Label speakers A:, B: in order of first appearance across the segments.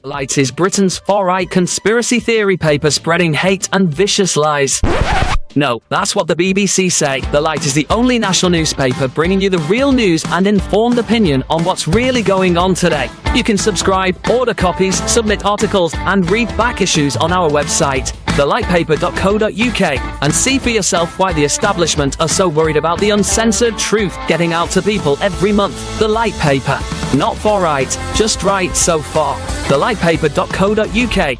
A: Light is Britain's far-right conspiracy theory paper spreading hate and vicious lies. No, that's what the BBC say. The Light is the only national newspaper bringing you the real news and informed opinion on what's really going on today. You can subscribe, order copies, submit articles, and read back issues on our website, thelightpaper.co.uk, and see for yourself why the establishment are so worried about the uncensored truth getting out to people every month. The Light Paper. Not far right, just right so far. thelightpaper.co.uk.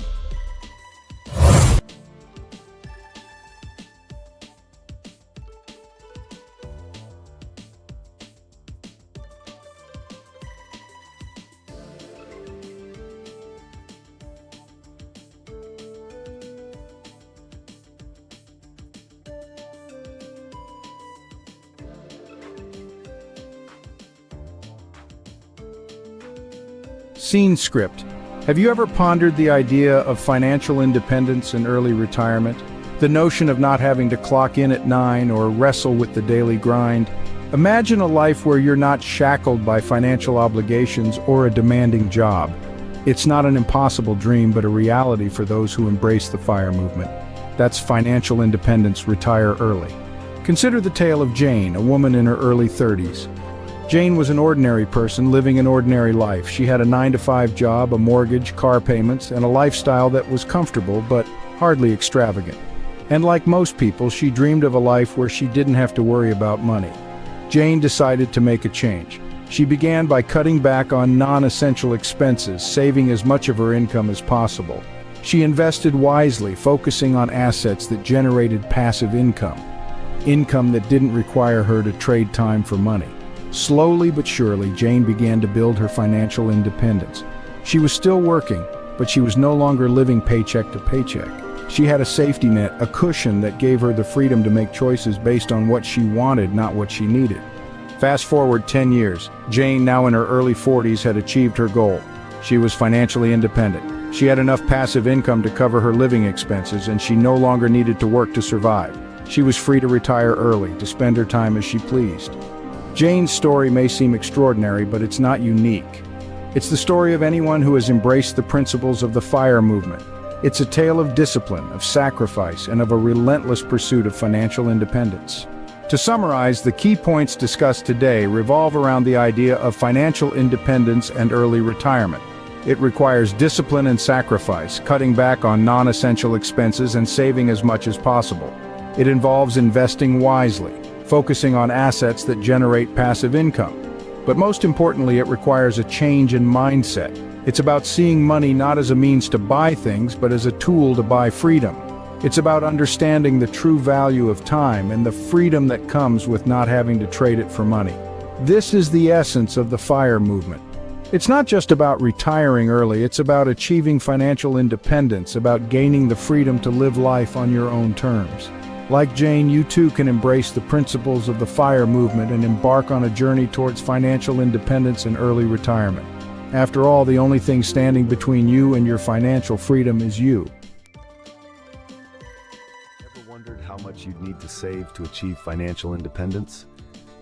B: Scene script. Have you ever pondered the idea of financial independence and early retirement? The notion of not having to clock in at 9 or wrestle with the daily grind? Imagine a life where you're not shackled by financial obligations or a demanding job. It's not an impossible dream, but a reality for those who embrace the FIRE movement. That's financial independence, retire early. Consider the tale of Jane, a woman in her early 30s. Jane was an ordinary person living an ordinary life. She had a 9-to-5 job, a mortgage, car payments, and a lifestyle that was comfortable but hardly extravagant. And like most people, she dreamed of a life where she didn't have to worry about money. Jane decided to make a change. She began by cutting back on non-essential expenses, saving as much of her income as possible. She invested wisely, focusing on assets that generated passive income that didn't require her to trade time for money. Slowly but surely, Jane began to build her financial independence. She was still working, but she was no longer living paycheck to paycheck. She had a safety net, a cushion that gave her the freedom to make choices based on what she wanted, not what she needed. Fast forward 10 years, Jane, now in her early 40s, had achieved her goal. She was financially independent. She had enough passive income to cover her living expenses, and she no longer needed to work to survive. She was free to retire early, to spend her time as she pleased. Jane's story may seem extraordinary, but it's not unique. It's the story of anyone who has embraced the principles of the FIRE movement. It's a tale of discipline, of sacrifice, and of a relentless pursuit of financial independence. To summarize, the key points discussed today revolve around the idea of financial independence and early retirement. It requires discipline and sacrifice, cutting back on non-essential expenses and saving as much as possible. It involves investing wisely, focusing on assets that generate passive income. But most importantly, it requires a change in mindset. It's about seeing money not as a means to buy things, but as a tool to buy freedom. It's about understanding the true value of time and the freedom that comes with not having to trade it for money. This is the essence of the FIRE movement. It's not just about retiring early, it's about achieving financial independence, about gaining the freedom to live life on your own terms. Like Jane, you too can embrace the principles of the FIRE movement and embark on a journey towards financial independence and early retirement. After all, the only thing standing between you and your financial freedom is you.
C: Ever wondered how much you'd need to save to achieve financial independence?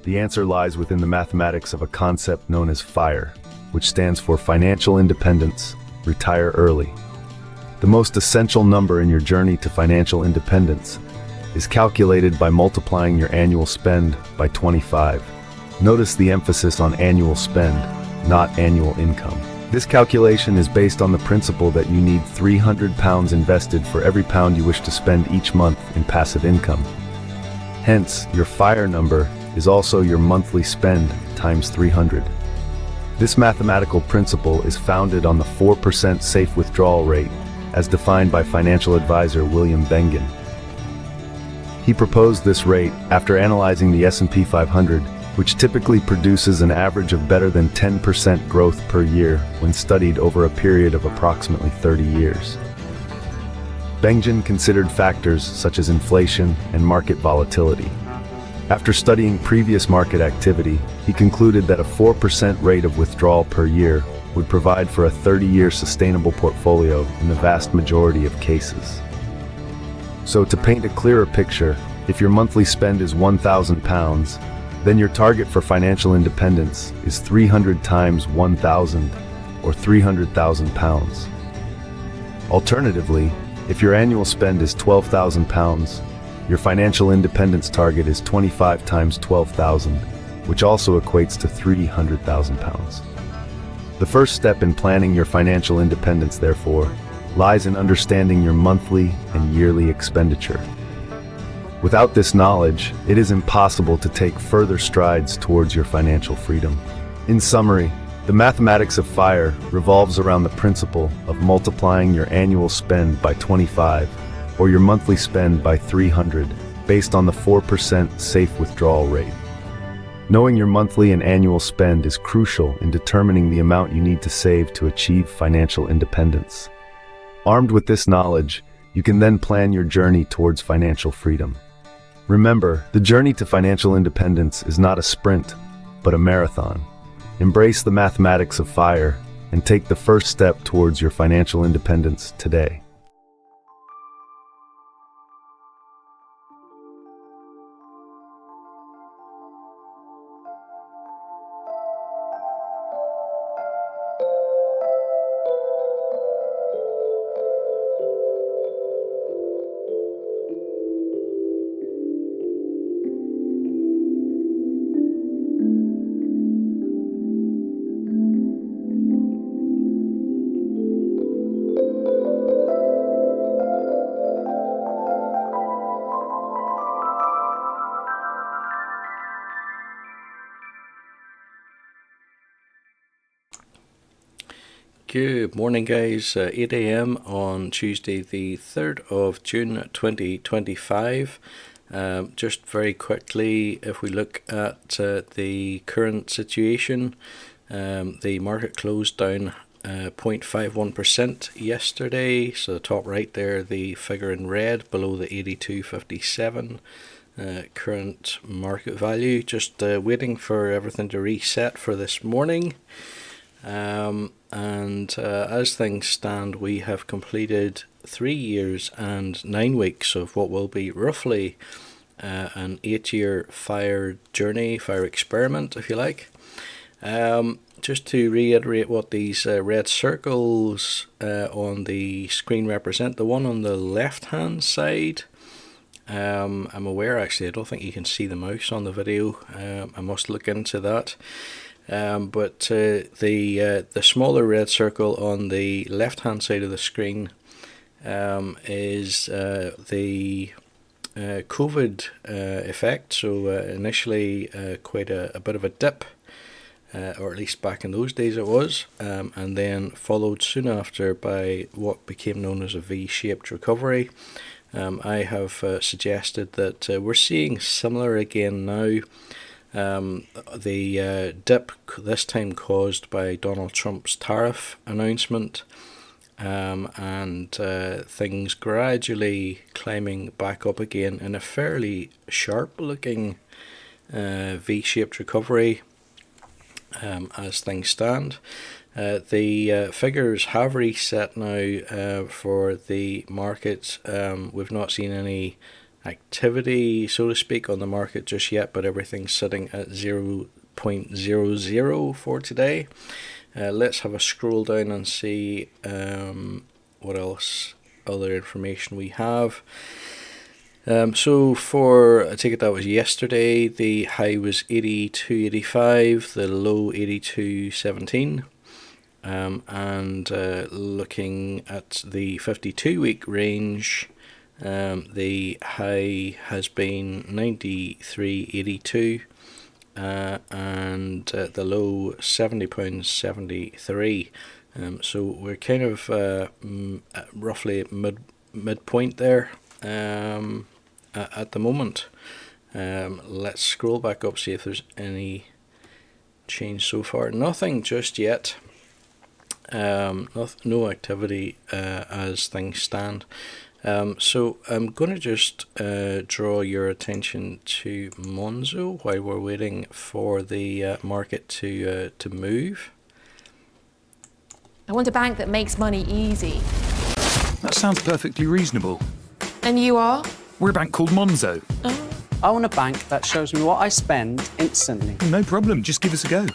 C: The answer lies within the mathematics of a concept known as FIRE, which stands for Financial Independence, Retire Early. The most essential number in your journey to financial independence is calculated by multiplying your annual spend by 25. Notice the emphasis on annual spend, not annual income. This calculation is based on the principle that you need £300 invested for every pound you wish to spend each month in passive income. Hence, your FIRE number is also your monthly spend times 300. This mathematical principle is founded on the 4% safe withdrawal rate, as defined by financial advisor William Bengen. He proposed this rate after analyzing the S&P 500, which typically produces an average of better than 10% growth per year when studied over a period of approximately 30 years. Bengen considered factors such as inflation and market volatility. After studying previous market activity, he concluded that a 4% rate of withdrawal per year would provide for a 30-year sustainable portfolio in the vast majority of cases. So to paint a clearer picture, if your monthly spend is £1,000, then your target for financial independence is 300 times 1,000, or £300,000. Alternatively, if your annual spend is £12,000, your financial independence target is 25 times 12,000, which also equates to £300,000. The first step in planning your financial independence, therefore, lies in understanding your monthly and yearly expenditure. Without this knowledge, it is impossible to take further strides towards your financial freedom. In summary, the mathematics of FIRE revolves around the principle of multiplying your annual spend by 25 or your monthly spend by 300 based on the 4% safe withdrawal rate. Knowing your monthly and annual spend is crucial in determining the amount you need to save to achieve financial independence. Armed with this knowledge, you can then plan your journey towards financial freedom. Remember, the journey to financial independence is not a sprint, but a marathon. Embrace the mathematics of FIRE and take the first step towards your financial independence today.
D: Good morning, guys. 8 a.m. on Tuesday, the 3rd of June 2025. Just very quickly, if we look at the current situation, the market closed down 0.51% yesterday. So the top right there, the figure in red below the 82.57 current market value. Just waiting for everything to reset for this morning. As things stand, we have completed 3 years and 9 weeks of what will be roughly an 8-year FIRE journey, FIRE experiment, if you like. Just to reiterate what these red circles on the screen represent, the one on the left-hand side, I'm aware actually, I don't think you can see the mouse on the video. I must look into that. But the smaller red circle on the left-hand side of the screen is the COVID effect. So initially quite a bit of a dip, or at least back in those days it was, and then followed soon after by what became known as a V-shaped recovery. I have suggested that we're seeing similar again now. The dip this time caused by Donald Trump's tariff announcement, and things gradually climbing back up again in a fairly sharp looking V-shaped recovery as things stand. The figures have reset now for the market. We've not seen any activity, so to speak, on the market just yet, but everything's sitting at 0.00 for today. Let's have a scroll down and see what else, other information we have. So for, I take it that was yesterday, the high was 82.85, the low 82.17. And looking at the 52-week range, the high has been 93.82 and the low £70.73. So we're kind of roughly at midpoint there at the moment. Let's scroll back up, see if there's any change so far. Nothing just yet. No activity as things stand. So I'm going to just draw your attention to Monzo while we're waiting for the market to move.
E: I want a bank that makes money easy.
F: That sounds perfectly reasonable.
E: And you are?
F: We're a bank called Monzo.
E: Oh.
G: I want a bank that shows me what I spend instantly.
F: No problem, just give us a go.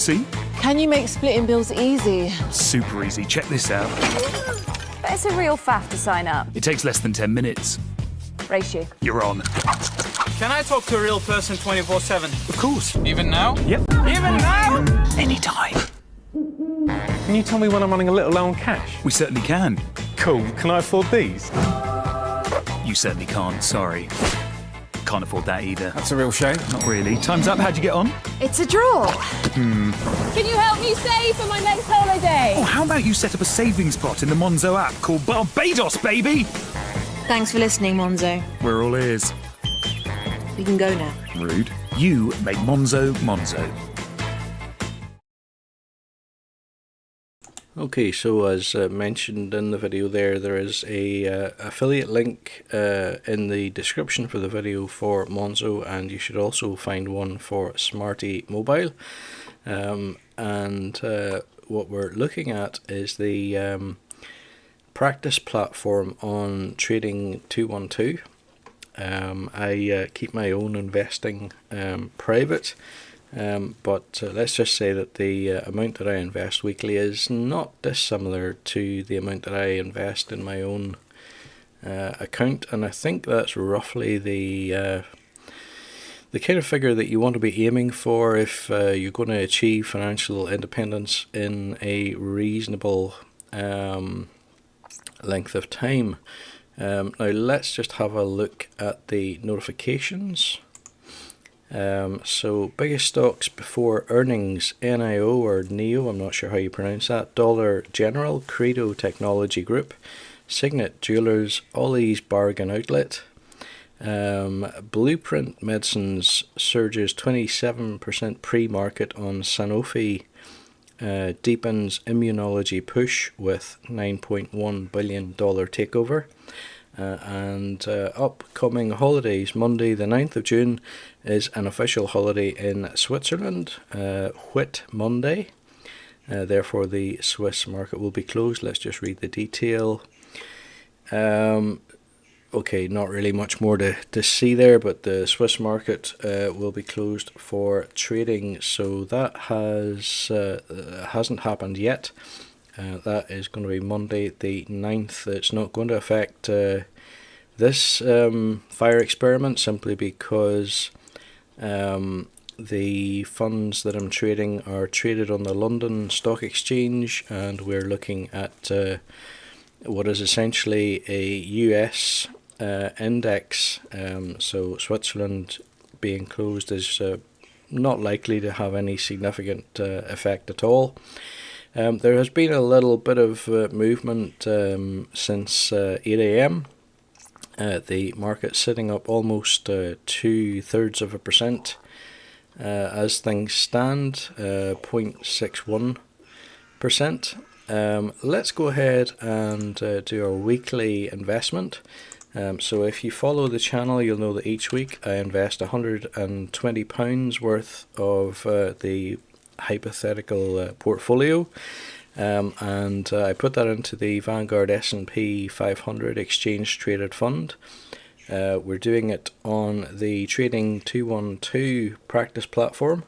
F: See?
H: Can you make splitting bills easy?
F: Super easy. Check this out.
I: But it's a real faff to sign up.
F: It takes less than 10 minutes.
I: Race you.
F: You're on.
J: Can I talk to a real person 24/7?
F: Of course.
J: Even now?
F: Yep.
J: Even now?
F: Anytime.
K: Can you tell me when I'm running a little low on cash?
F: We certainly can.
K: Cool. Can I afford these?
F: You certainly can't, sorry. Can't afford that either.
J: That's a real shame.
F: Not really. Time's up. How'd you get on?
I: It's a draw.
H: Can you help me save for my next holiday?
F: Oh, how about you set up a savings pot in the Monzo app called Barbados, baby?
I: Thanks for listening, Monzo.
F: We're all ears.
I: We can go now.
F: Rude. You make Monzo Monzo.
D: Okay, so as mentioned in the video there is a affiliate link in the description for the video for Monzo, and you should also find one for Smarty Mobile. And what we're looking at is the practice platform on Trading 212. I keep my own investing private. But let's just say that the amount that I invest weekly is not dissimilar to the amount that I invest in my own account, and I think that's roughly the kind of figure that you want to be aiming for if you're going to achieve financial independence in a reasonable length of time. Now let's just have a look at the notifications. So biggest stocks before earnings: NIO or NEO, I'm not sure how you pronounce that, Dollar General, Credo Technology Group, Signet Jewelers, Ollie's Bargain Outlet. Blueprint Medicines surges 27% pre-market on Sanofi, deepens immunology push with $9.1 billion takeover. And upcoming holidays: Monday the 9th of June is an official holiday in Switzerland, Whit Monday, therefore the Swiss market will be closed. Let's just read the detail. Okay, not really much more to see there, but the Swiss market will be closed for trading, so that hasn't happened yet. That is going to be Monday the 9th. It's not going to affect this fire experiment, simply because the funds that I'm trading are traded on the London Stock Exchange, and we're looking at what is essentially a US index. So Switzerland being closed is not likely to have any significant effect at all. There has been a little bit of movement since 8 a.m. The market sitting up almost 2/3%. As things stand, 0.61%. Let's go ahead and do our weekly investment. So if you follow the channel, you'll know that each week I invest £120 worth of the hypothetical portfolio, and I put that into the Vanguard S&P 500 exchange traded fund. We're doing it on the Trading 212 practice platform,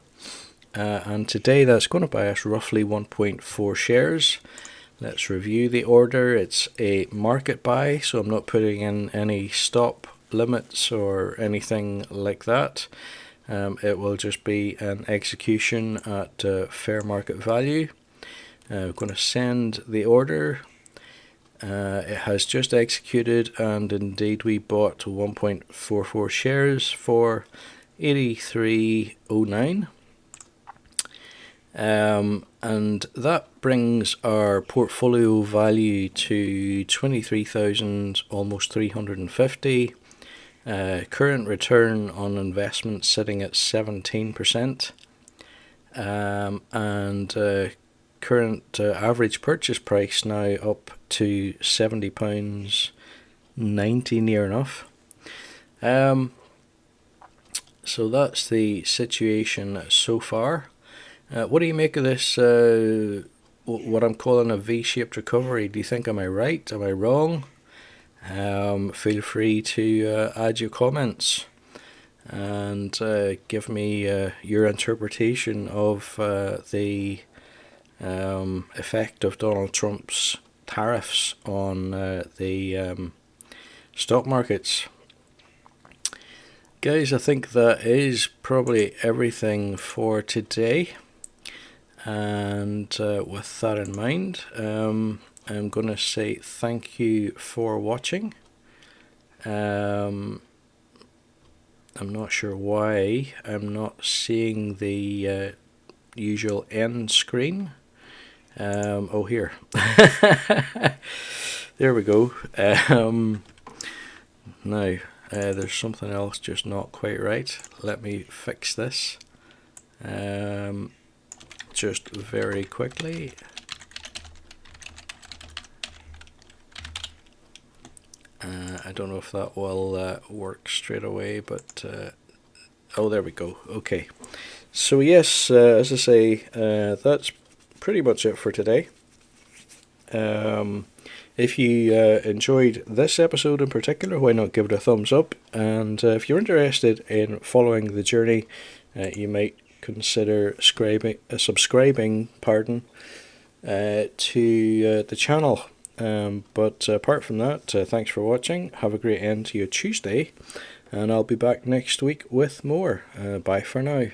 D: and today that's going to buy us roughly 1.4 shares. Let's review the order. It's a market buy, so I'm not putting in any stop limits or anything like that. It will just be an execution at fair market value. I'm going to send the order. It has just executed, and indeed we bought 1.44 shares for 83.09. And that brings our portfolio value to 23,000, almost 350. Current return on investment sitting at 17%, and current average purchase price now up to £70.90, near enough. So that's the situation so far. What do you make of this, what I'm calling a V-shaped recovery? Do you think, am I right? Am I wrong? Feel free to add your comments. and give me your interpretation of the effect of Donald Trump's tariffs on the stock markets. Guys, I think that is probably everything for today. And with that in mind, I'm going to say thank you for watching. I'm not sure why I'm not seeing the usual end screen. Oh, here. There we go. Now, there's something else just not quite right. Let me fix this. Just very quickly. I don't know if that will work straight away, but oh, there we go. Okay. So yes, as I say, that's pretty much it for today. If you enjoyed this episode in particular, why not give it a thumbs up? And if you're interested in following the journey, you might consider subscribing to the channel. But apart from that, thanks for watching. Have a great end to your Tuesday, and I'll be back next week with more. Bye for now.